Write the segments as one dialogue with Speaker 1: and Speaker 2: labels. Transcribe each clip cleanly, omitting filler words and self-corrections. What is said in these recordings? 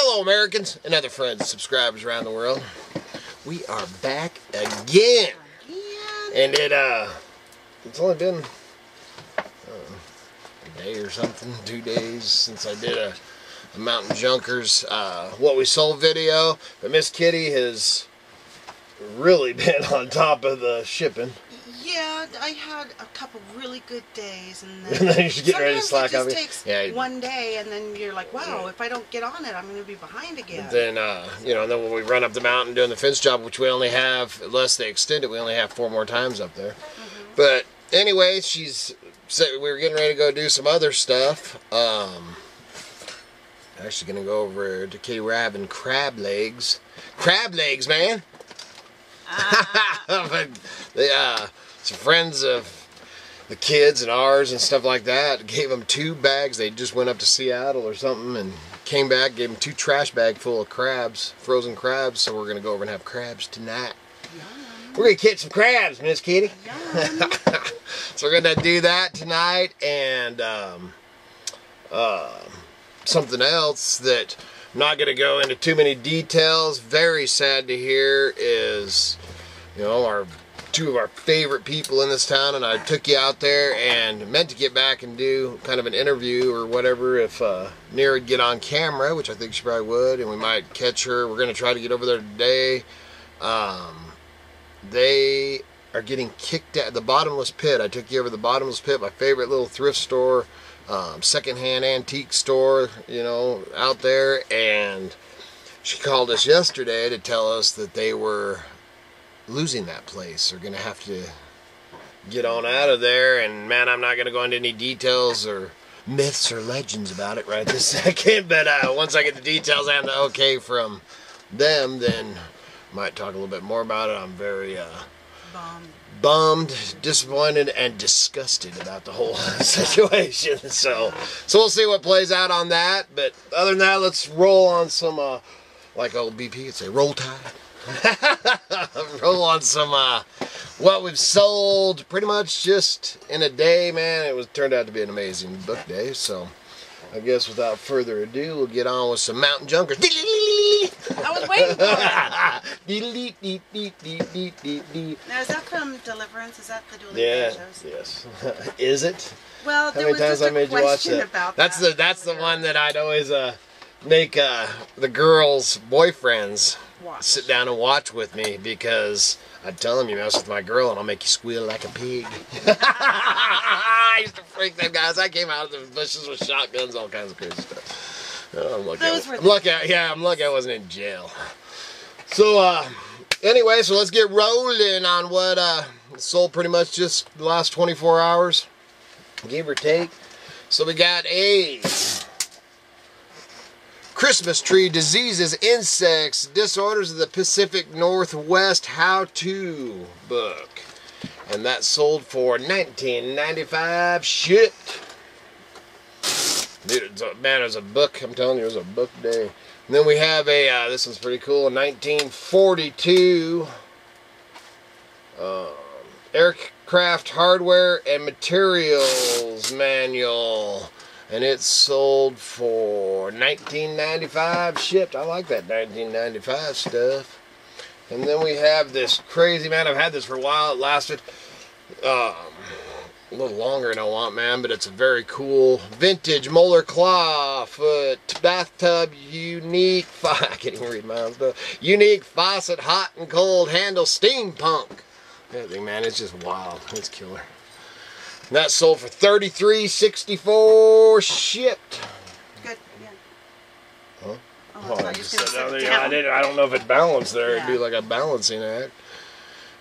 Speaker 1: Hello, Americans and other friends and subscribers around the world. We are back again. And it's only been a day or something, 2 days since I did a Mountain Junkers what we sold video. But Miss Kitty has really been on top of the shipping.
Speaker 2: Yeah, I had a couple really good days, and
Speaker 1: then you should get ready to slack off.
Speaker 2: Sometimes it just takes one day, and then you're like, wow, if I don't get on it, I'm going to be behind again.
Speaker 1: But then, you know, and then when we run up the mountain doing the fence job, which we only have, unless they extend it, we only have 4 more times up there. But anyway, she's said we were getting ready to go do some other stuff. Actually going to go over to Kitty. We're having crab legs. Crab legs, man! But they, some friends of the kids and ours and stuff like that gave them 2 bags. They just went up to Seattle or something and came back, gave them 2 trash bags full of crabs, frozen crabs. So we're going to go over and have crabs tonight. Yum. We're going to catch some crabs, Miss Kitty. So we're going to do that tonight. And something else that I'm not going to go into too many details. Very sad to hear is, you know, 2 of our favorite people in this town, and I took you out there and meant to get back and do kind of an interview or whatever if Near would get on camera, which I think she probably would, and we might catch her. We're going to try to get over there today. They are getting kicked at the Bottomless Pit. I took you over the Bottomless Pit, my favorite little thrift store, secondhand antique store, you know, out there, and she called us yesterday to tell us that they were losing that place. They're gonna have to get on out of there, and man, I'm not gonna go into any details or myths or legends about it right this second, but once I get the details and the okay from them, then I might talk a little bit more about it. I'm very bummed, disappointed, and disgusted about the whole situation. So we'll see what plays out on that. But other than that, let's roll on some like old BP would say, roll tide. Roll on some what we've sold pretty much just in a day, man. It turned out to be an amazing book day. So I guess without further ado, we'll get on with some Mountain Junkers.
Speaker 2: I was waiting for it. Now, is that from Deliverance? Is that the dueling shows?
Speaker 1: Yes. Is it?
Speaker 2: Well,
Speaker 1: how many times I made you watch that? That's the one that I'd always make the girls' boyfriends sit down and watch with me, because I'd tell them, you mess with my girl and I'll make you squeal like a pig. I used to freak them guys. I came out of the bushes with shotguns, all kinds of crazy stuff. I'm lucky I wasn't in jail. So anyway, so let's get rolling on what sold pretty much just the last 24 hours, give or take. So we got a Christmas tree diseases, insects, disorders of the Pacific Northwest how-to book, and that sold for $19.95 shipped. Dude, man, it was a book. I'm telling you, it was a book day. And then we have a this one's pretty cool, a 1942 aircraft hardware and materials manual. And it sold for $19.95 shipped. I like that $19.95 stuff. And then we have this crazy, man, I've had this for a while. It lasted a little longer than I want, man, but it's a very cool vintage molar claw foot bathtub unique I can't even read my own stuff. Unique faucet hot and cold handle steampunk. That thing, man, it's just wild. It's killer. And that sold for $33.64 shipped.
Speaker 2: Good, yeah.
Speaker 1: Huh?
Speaker 2: Oh, I
Speaker 1: just said I don't know if it balanced there. It'd be like a balancing act.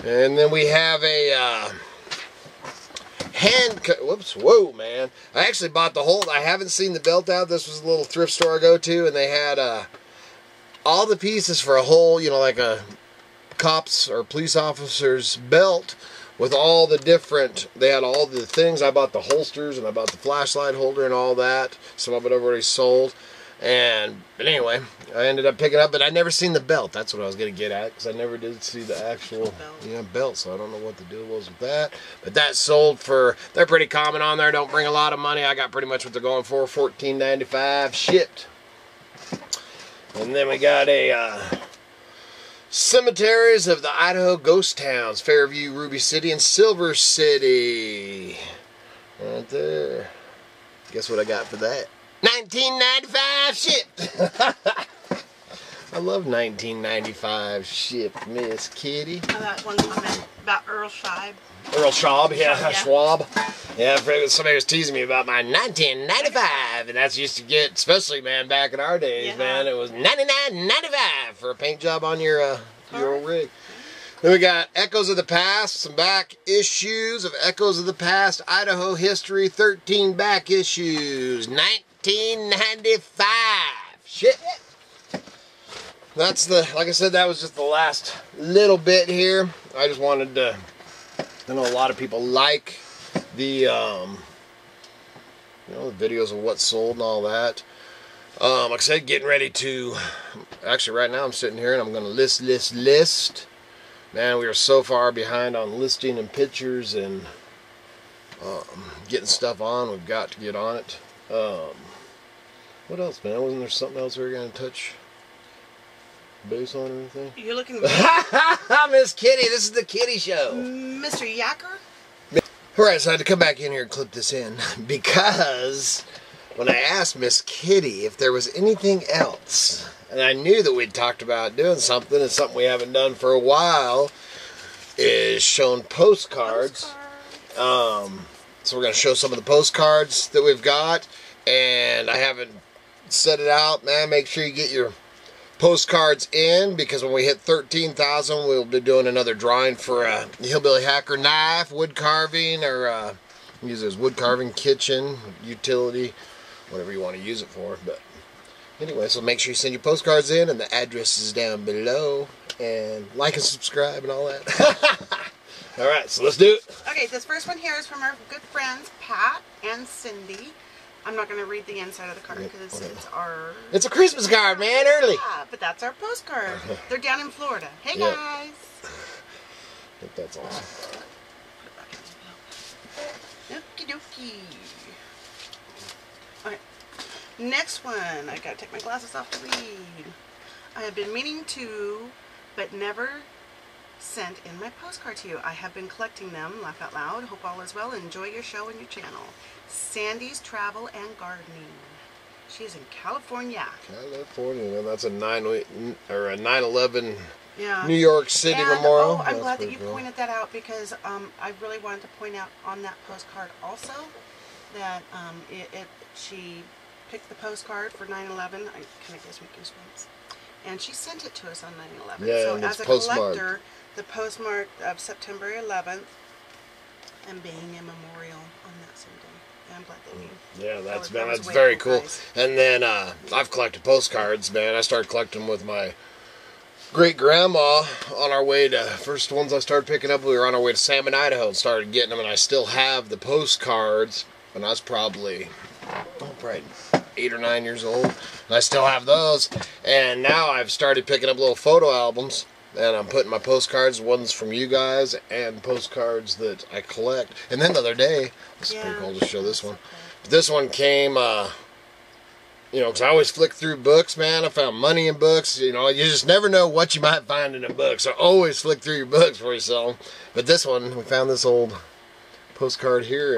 Speaker 1: And then we have a whoa, man. I actually bought the whole, I haven't seen the belt out. This was a little thrift store I go to, and they had all the pieces for a whole, you know, like a cop's or police officer's belt. With all the different, they had all the things. I bought the holsters and I bought the flashlight holder and all that. Some of it I've already sold. But anyway, I ended up picking up, but I'd never seen the belt. That's what I was going to get at, because I never did see the actual belt, so I don't know what the deal was with that. But that sold for, they're pretty common on there, don't bring a lot of money. I got pretty much what they're going for, $14.95 shipped. And then we got a Cemeteries of the Idaho Ghost Towns, Fairview, Ruby City, and Silver City. Right there. Guess what I got for that? $19.95 shipped. I love $19.95 shipped, Miss Kitty.
Speaker 2: Oh, that one comment about Earl Scheib.
Speaker 1: Earl Schwab, yeah,
Speaker 2: Yeah.
Speaker 1: Schwab. Yeah, somebody was teasing me about my $19.95, and that's used to get, especially, man, back in our days,
Speaker 2: Yeah.
Speaker 1: man, it was $99.95 for a paint job on your old rig. Then we got Echoes of the Past, some back issues of Echoes of the Past, Idaho History, 13 back issues, $19.95. Shit. That's like I said, that was just the last little bit here. I just wanted to, I know a lot of people like the, the videos of what sold and all that. Like I said, getting ready to, actually right now I'm sitting here and I'm going to list. Man, we are so far behind on listing and pictures and getting stuff on. We've got to get on it. What else, man? Wasn't there something else we were going to touch base on or anything?
Speaker 2: You're looking
Speaker 1: Miss Kitty, this is the Kitty Show.
Speaker 2: Mr. Yacker?
Speaker 1: Alright, so I had to come back in here and clip this in because when I asked Miss Kitty if there was anything else, and I knew that we'd talked about doing something, and something we haven't done for a while, is showing postcards. So we're going to show some of the postcards that we've got, and I haven't set it out, man. Make sure you get your postcards in, because when we hit 13,000 we'll be doing another drawing for a Hillbilly Hacker knife, wood carving, or use it as wood carving, kitchen, utility, whatever you want to use it for. But anyway, so make sure you send your postcards in, and the address is down below, and like and subscribe and all that. Alright, so let's do it.
Speaker 2: Okay, this first one here is from our good friends Pat and Cindy. I'm not going to read the inside of the card because it's our...
Speaker 1: It's a Christmas card, man, early.
Speaker 2: Yeah, but that's our postcard. They're down in Florida. Hey,
Speaker 1: Yeah.
Speaker 2: guys.
Speaker 1: I think that's awesome.
Speaker 2: Okie dokie. Okay, next one. I got to take my glasses off to read. I have been meaning to, but never sent in my postcard to you. I have been collecting them. Laugh out loud. Hope all is well. Enjoy your show and your channel. Sandy's Travel and Gardening. She's in California.
Speaker 1: California, and that's a 9/11
Speaker 2: Yeah.
Speaker 1: New York City
Speaker 2: And,
Speaker 1: memorial.
Speaker 2: Oh, I'm
Speaker 1: That's
Speaker 2: glad that
Speaker 1: pretty
Speaker 2: you
Speaker 1: cool.
Speaker 2: pointed that out, because I really wanted to point out on that postcard also that she picked the postcard for 9/11. I kind of gives me goosebumps. And she sent it to us on 9/11.
Speaker 1: Yeah,
Speaker 2: so
Speaker 1: and
Speaker 2: as
Speaker 1: it's
Speaker 2: a
Speaker 1: postmarked.
Speaker 2: collector, the postmark of September 11th and being a memorial on that same day. Yeah, I'm glad that you.
Speaker 1: Yeah,
Speaker 2: that was
Speaker 1: that's
Speaker 2: way
Speaker 1: very cool.
Speaker 2: guys.
Speaker 1: And then I've collected postcards, man. I started collecting with my great grandma on our way to, first ones I started picking up, we were on our way to Salmon, Idaho, and started getting them, and I still have the postcards, and I was probably 8 or 9 years old, and I still have those. And now I've started picking up little photo albums, and I'm putting my postcards, ones from you guys, and postcards that I collect. And then the other day, this is pretty cool to show this one. But this one came, because I always flick through books, man. I found money in books. You just never know what you might find in a book. So always flick through your books before you sell them. But this one, we found this old postcard here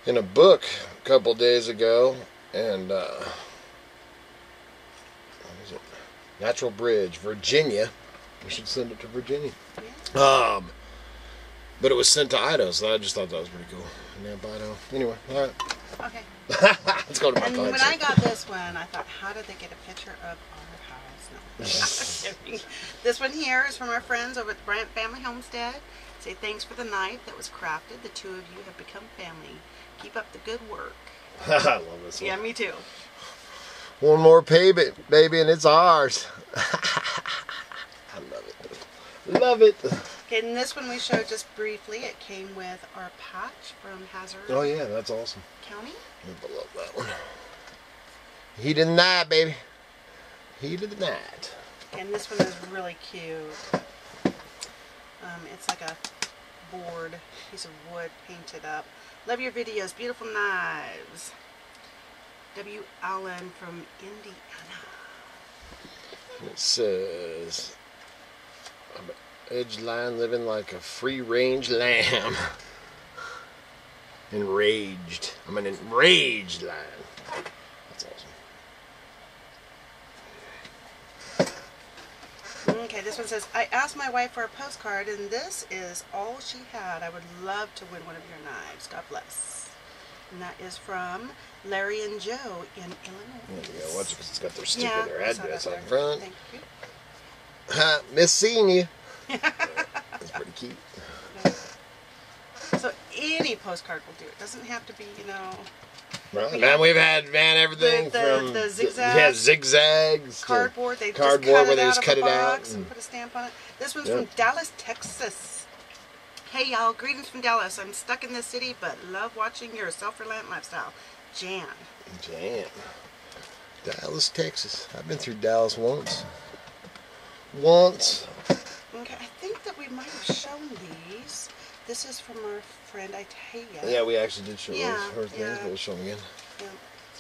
Speaker 1: in a book a couple days ago. And, what is it? Natural Bridge, Virginia. We should send it to Virginia.
Speaker 2: Yeah.
Speaker 1: But it was sent to Idaho, so I just thought that was pretty cool. Yeah, Idaho. Anyway, all right.
Speaker 2: Okay.
Speaker 1: Let's go to my
Speaker 2: And
Speaker 1: card
Speaker 2: when I
Speaker 1: section.
Speaker 2: got this one, I thought, how did they get a picture of our house? No, I'm kidding. This one here is from our friends over at the Brant Family Homestead. Say thanks for the knife that was crafted. The two of you have become family. Keep up the good work.
Speaker 1: I love this one.
Speaker 2: Yeah, me too.
Speaker 1: One more payment, baby, and it's ours. I love it. Love it.
Speaker 2: Okay, and this one we showed just briefly. It came with our patch from Hazard
Speaker 1: Oh, yeah, that's awesome.
Speaker 2: County.
Speaker 1: I love that one. Heat of the night, baby. Heat of the night.
Speaker 2: And this one is really cute. It's like a board, piece of wood painted up. Love your videos. Beautiful knives. W. Allen from Indiana.
Speaker 1: It says, I'm an edge line living like a free-range lamb. Enraged. I'm an enraged lion. That's awesome.
Speaker 2: Okay, this one says, I asked my wife for a postcard, and this is all she had. I would love to win one of your knives. God bless. And that is from Larry and Joe in Illinois.
Speaker 1: There you go. Watch it because it's got their sticker,
Speaker 2: Yeah,
Speaker 1: their
Speaker 2: I saw
Speaker 1: address
Speaker 2: that
Speaker 1: on
Speaker 2: there.
Speaker 1: front.
Speaker 2: Thank you.
Speaker 1: Miss seeing you. That's pretty cute.
Speaker 2: So any postcard will do. It doesn't have to be, you know.
Speaker 1: Right. Man, we've had everything from
Speaker 2: the zigzags,
Speaker 1: zigzags,
Speaker 2: cardboard. They
Speaker 1: cardboard
Speaker 2: just cut
Speaker 1: where
Speaker 2: it
Speaker 1: they
Speaker 2: out
Speaker 1: just
Speaker 2: of
Speaker 1: cut
Speaker 2: a
Speaker 1: it out
Speaker 2: box and put a stamp on it. This one's
Speaker 1: Yep.
Speaker 2: from Dallas, Texas. Hey y'all, greetings from Dallas. I'm stuck in the city, but love watching your self-reliant lifestyle. Jan.
Speaker 1: Dallas, Texas. I've been through Dallas once.
Speaker 2: Okay, I think that we might have shown these. This is from our friend Idaho.
Speaker 1: Yeah, we actually did show
Speaker 2: Yeah,
Speaker 1: her things,
Speaker 2: yeah.
Speaker 1: but we'll show them again.
Speaker 2: Yeah.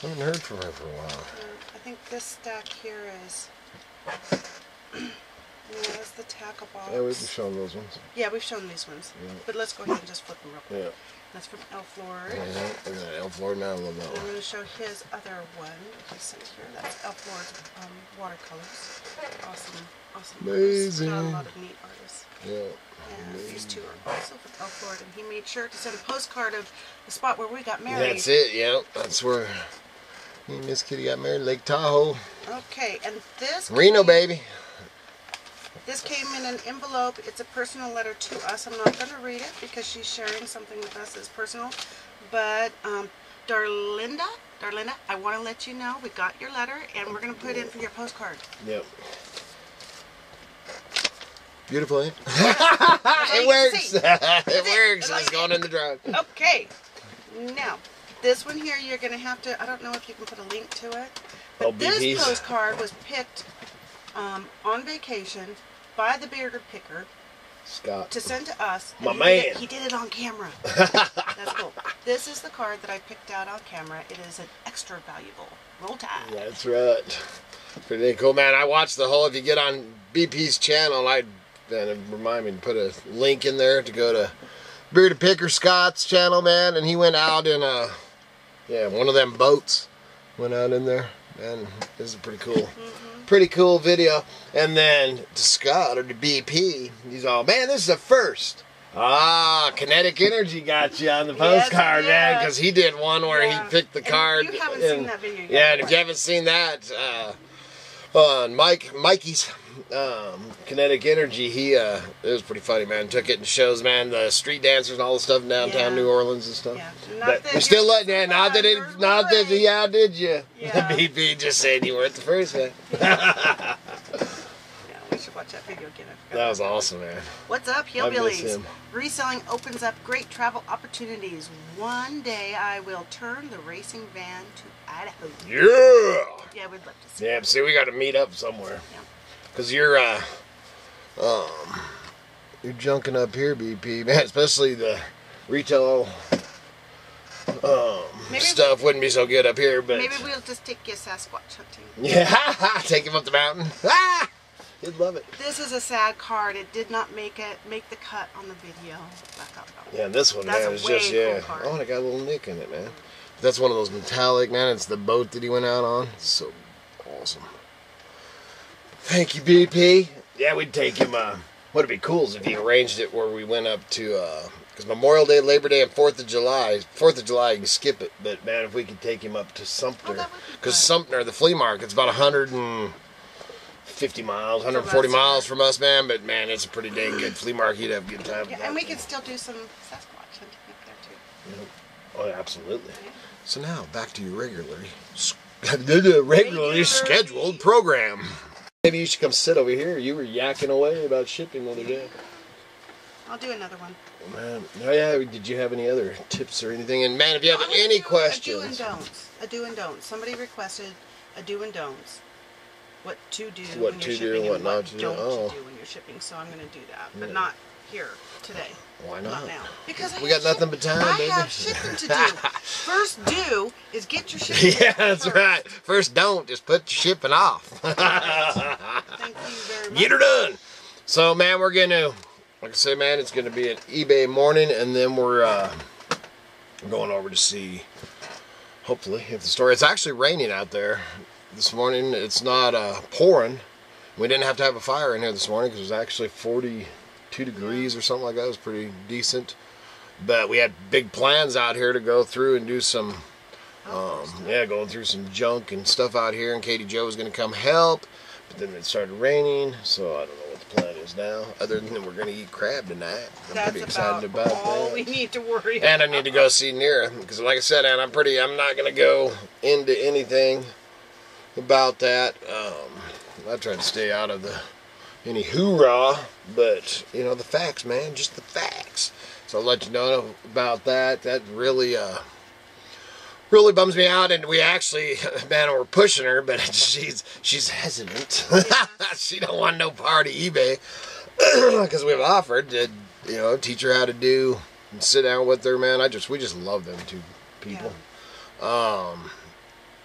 Speaker 1: I haven't heard from her for a while.
Speaker 2: I think this stack here is. Yeah, that's the tackle box.
Speaker 1: Yeah, we've shown those ones.
Speaker 2: Yeah, we've shown these ones.
Speaker 1: Yeah.
Speaker 2: But let's go ahead and just flip them real quick.
Speaker 1: Yeah.
Speaker 2: That's from Elf Lord.
Speaker 1: Yeah, and then Elf Lord, now I love that
Speaker 2: And I'm
Speaker 1: one.
Speaker 2: going to show his other one. He sent here. That's Elf Lord's watercolors. Awesome, awesome.
Speaker 1: Amazing.
Speaker 2: Got a lot of neat artists.
Speaker 1: Yeah.
Speaker 2: And these two are also from Elf Lord. And he made sure to send a postcard of the spot where we got married.
Speaker 1: That's it, yeah. That's where me and Miss Kitty got married, Lake Tahoe.
Speaker 2: Okay, and this
Speaker 1: Reno, baby.
Speaker 2: This came in an envelope. It's a personal letter to us. I'm not going to read it because she's sharing something with us that's personal. But Darlinda, I want to let you know we got your letter and we're going to put it in for your postcard.
Speaker 1: Yep. Beautiful, eh?
Speaker 2: It
Speaker 1: It works. It works. It's going in the drive.
Speaker 2: Okay. Now, this one here, you're going to have to, I don't know if you can put a link to it. But
Speaker 1: Oh,
Speaker 2: this
Speaker 1: BPs.
Speaker 2: postcard was picked on vacation by the bearded picker
Speaker 1: Scott.
Speaker 2: to send to us.
Speaker 1: My
Speaker 2: and
Speaker 1: man.
Speaker 2: He did it on camera. That's cool. This is the card that I picked out on camera. It is an extra valuable. Roll Tide.
Speaker 1: That's right. Pretty cool, man. I watched the whole. If you get on BP's channel, remind me to put a link in there to go to Bearded Picker Scott's channel, man. And he went out in one of them boats. Went out in there, man. This is pretty cool. Pretty cool video. And then to Scott or to BP, he's all, man, this is a first. Kinetic Energy got you on the postcard, man, because he did one where he picked the
Speaker 2: And
Speaker 1: card.
Speaker 2: you haven't seen that video yet.
Speaker 1: Yeah, and if you haven't seen that, on Mikey's Kinetic Energy, it was pretty funny, man. Took it and shows, man, the street dancers and all the stuff in downtown New Orleans and stuff.
Speaker 2: Yeah.
Speaker 1: But we still letting that. Not that did you?
Speaker 2: Yeah.
Speaker 1: BP just said you weren't the first man.
Speaker 2: Yeah, we should watch that video again. I forgot
Speaker 1: That was
Speaker 2: about
Speaker 1: awesome, man.
Speaker 2: What's up,
Speaker 1: I miss
Speaker 2: Hillbillies?
Speaker 1: him.
Speaker 2: Reselling opens up great travel opportunities. One day I will turn the racing van to Idaho.
Speaker 1: Yeah.
Speaker 2: Yeah, we'd love to see.
Speaker 1: Yeah, see, we got to meet up somewhere.
Speaker 2: Yeah.
Speaker 1: Cause you're junking up here, BP, man. Especially the retail stuff wouldn't be so good up here, but
Speaker 2: Maybe we'll just take you Sasquatch hunting.
Speaker 1: yeah, take him up the mountain. He'd love it.
Speaker 2: This is a sad card. It did not make the cut on the video. I thought about it.
Speaker 1: Yeah, this one,
Speaker 2: That's
Speaker 1: man,
Speaker 2: a
Speaker 1: is
Speaker 2: way
Speaker 1: just
Speaker 2: cool card.
Speaker 1: Oh, and it got a little nick in it, man. That's one of those metallic, man. It's the boat that he went out on. It's so awesome. Thank you, BP. Yeah, we'd take him. What'd be cool is if he arranged it where we went up to, because Memorial Day, Labor Day, and 4th of July. 4th of July, you can skip it. But, man, if we could take him up to Sumter.
Speaker 2: that would be
Speaker 1: Because
Speaker 2: fun.
Speaker 1: Sumter, the flea market's about 150 miles, 140 miles from us, man. But, man, it's a pretty dang good flea market. You'd have a good time.
Speaker 2: Yeah, and we can still do some Sasquatch hunting up there too.
Speaker 1: Oh, absolutely.
Speaker 2: Yeah.
Speaker 1: So now, back to your regularly scheduled program. Maybe you should come sit over here. You were yakking away about shipping the other day.
Speaker 2: I'll do another one.
Speaker 1: Man, oh yeah, did you have any other tips or anything? And man, if you have any questions.
Speaker 2: A do and don'ts. Somebody requested a do and don'ts. What to do
Speaker 1: What
Speaker 2: when
Speaker 1: to
Speaker 2: you're
Speaker 1: do
Speaker 2: shipping
Speaker 1: and what
Speaker 2: and
Speaker 1: not
Speaker 2: what
Speaker 1: to do.
Speaker 2: don't
Speaker 1: Oh.
Speaker 2: to do when you're shipping. So I'm going to do that. But
Speaker 1: Yeah.
Speaker 2: not here today.
Speaker 1: Why not?
Speaker 2: Now. Because
Speaker 1: we got nothing but time, baby.
Speaker 2: I have shipping to do. First do is get your shipping.
Speaker 1: Yeah, that's right. First don't, just put your shipping off.
Speaker 2: Right. Thank you very much.
Speaker 1: Get her done. So, man, we're going to, like I said, man, it's going to be an eBay morning, and then we're going over to see, hopefully, if the store, it's actually raining out there this morning. It's not pouring. We didn't have to have a fire in here this morning because it was actually 42 degrees or something like that. It was pretty decent. But we had big plans out here to go through and do some, going through some junk and stuff out here. And Katie Jo was going to come help. But then it started raining, so I don't know what the plan is now. Other than we're going to eat crab tonight. I'm pretty excited about that.
Speaker 2: All we need to worry about.
Speaker 1: And I need to go see Nira. Because like I said, Ann, I'm not going to go into anything about that. I try to stay out of any hoorah, but the facts, man, just the facts. So I'll let you know about that. That really bums me out. And we actually, man, we're pushing her, but she's hesitant. Yeah. She don't want no part of eBay because we've offered to teach her how to do and sit down with her, man. We just love them two people. Yeah.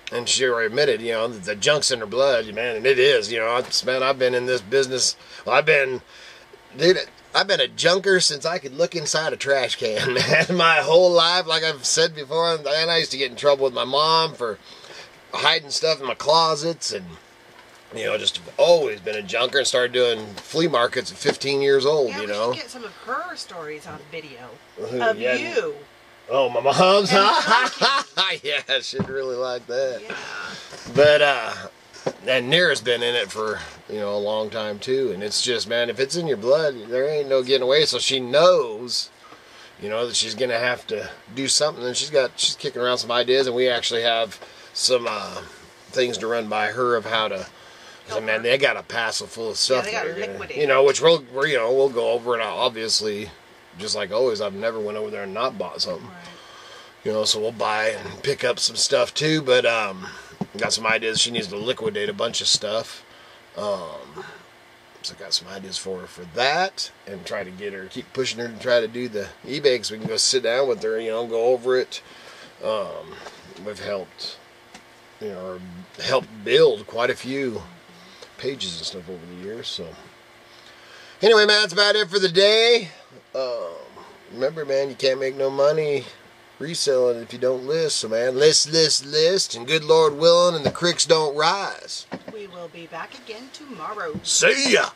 Speaker 1: And she already admitted, the junk's in her blood, man, and it is, man, I've been in this business, I've been a junker since I could look inside a trash can, man, my whole life, like I've said before, and I used to get in trouble with my mom for hiding stuff in my closets, and, just always been a junker, and started doing flea markets at 15 years old,
Speaker 2: we should get some of her stories on video, you.
Speaker 1: Oh, my mom's? Yeah, she'd really like that. Yeah. But, and Nira's been in it for, a long time, too. And it's just, man, if it's in your blood, there ain't no getting away. So she knows, that she's going to have to do something. And she's kicking around some ideas. And we actually have some things to run by her of how to, because, man, they got a parcel full of stuff.
Speaker 2: Yeah, they got liquidated.
Speaker 1: Which we'll go over it, obviously. Just like always, I've never went over there and not bought something. Right. So we'll buy and pick up some stuff too. But got some ideas. She needs to liquidate a bunch of stuff. So I got some ideas for her for that, and try to get her, keep pushing her to try to do the eBay, so we can go sit down with her, go over it. We've helped, helped build quite a few pages and stuff over the years. So anyway, man, that's about it for the day. Remember, man, you can't make no money reselling if you don't list. So, man, list, and good Lord willing, and the creeks don't rise.
Speaker 2: We will be back again tomorrow.
Speaker 1: See ya!